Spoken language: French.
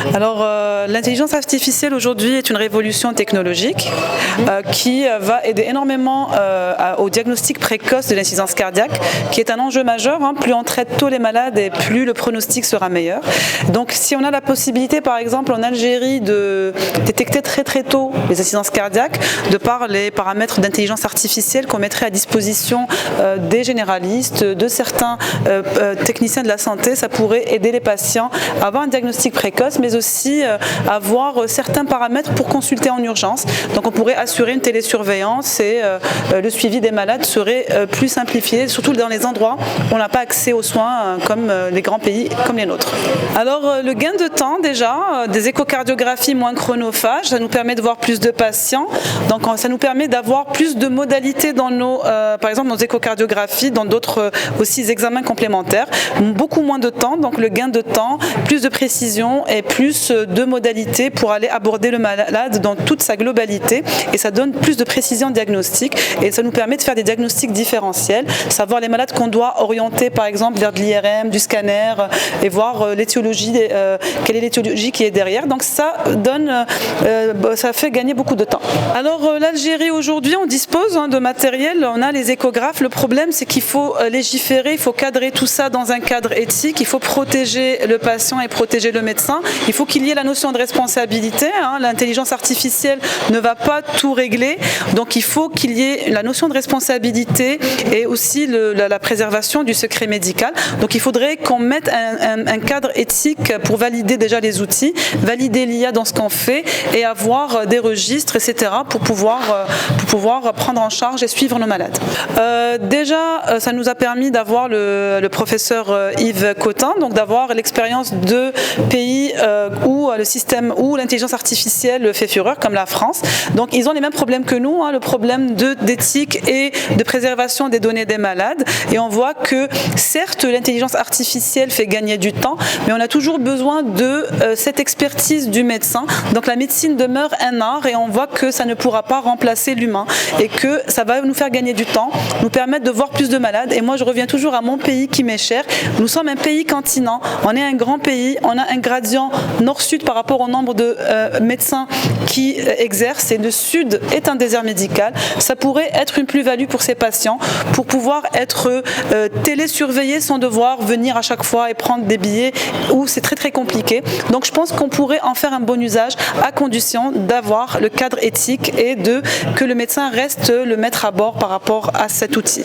Alors, l'intelligence artificielle aujourd'hui est une révolution technologique qui va aider énormément au diagnostic précoce de l'insuffisance cardiaque, qui est un enjeu majeur. Plus on traite tôt les malades et plus le pronostic sera meilleur. Donc, si on a la possibilité, par exemple, en Algérie, de détecter très tôt les insuffisances cardiaques, de par les paramètres d'intelligence artificielle qu'on mettrait à disposition des généralistes, de certains techniciens de la santé, ça pourrait aider les patients à avoir un diagnostic précoce, mais aussi avoir certains paramètres pour consulter en urgence. Donc on pourrait assurer une télésurveillance et le suivi des malades serait plus simplifié, surtout dans les endroits où on n'a pas accès aux soins comme les grands pays comme les nôtres. Alors le gain de temps déjà, des échocardiographies moins chronophages, ça nous permet de voir plus de patients, donc ça nous permet d'avoir plus de modalités dans nos, par exemple nos échocardiographies, dans d'autres aussi examens complémentaires, beaucoup moins de temps, donc le gain de temps, plus de précision et plus de modalités pour aller aborder le malade dans toute sa globalité, et ça donne plus de précision diagnostique et ça nous permet de faire des diagnostics différentiels, savoir les malades qu'on doit orienter par exemple vers de l'IRM, du scanner et voir l'étiologie, quelle est l'étiologie qui est derrière. Donc ça donne, ça fait gagner beaucoup de temps. Alors l'Algérie aujourd'hui, on dispose de matériel, on a les échographes. Le problème c'est qu'il faut légiférer, il faut cadrer tout ça dans un cadre éthique, il faut protéger le patient et protéger le médecin. Il faut qu'il y ait la notion de responsabilité. L'intelligence artificielle ne va pas tout régler, donc il faut qu'il y ait la notion de responsabilité et aussi la préservation du secret médical. Donc il faudrait qu'on mette un cadre éthique pour valider déjà les outils, valider l'IA dans ce qu'on fait et avoir des registres, etc. pour pouvoir prendre en charge et suivre nos malades. Déjà, ça nous a permis d'avoir le professeur Yves Cotin, donc d'avoir l'expérience de pays où le système, où l'intelligence artificielle fait fureur, comme la France. Donc ils ont les mêmes problèmes que nous, le problème d'éthique et de préservation des données des malades. Et on voit que certes l'intelligence artificielle fait gagner du temps, mais on a toujours besoin de cette expertise du médecin. Donc la médecine demeure un art et on voit que ça ne pourra pas remplacer l'humain et que ça va nous faire gagner du temps, nous permettre de voir plus de malades. Et moi je reviens toujours à mon pays qui m'est cher. Nous sommes un pays continent, on est un grand pays, on a un gradient nord-sud par rapport au nombre de médecins qui exercent, et le sud est un désert médical. Ça pourrait être une plus-value pour ces patients, pour pouvoir être télésurveillés sans devoir venir à chaque fois et prendre des billets où c'est très compliqué. Donc je pense qu'on pourrait en faire un bon usage à condition d'avoir le cadre éthique et que le médecin reste le maître à bord par rapport à cet outil.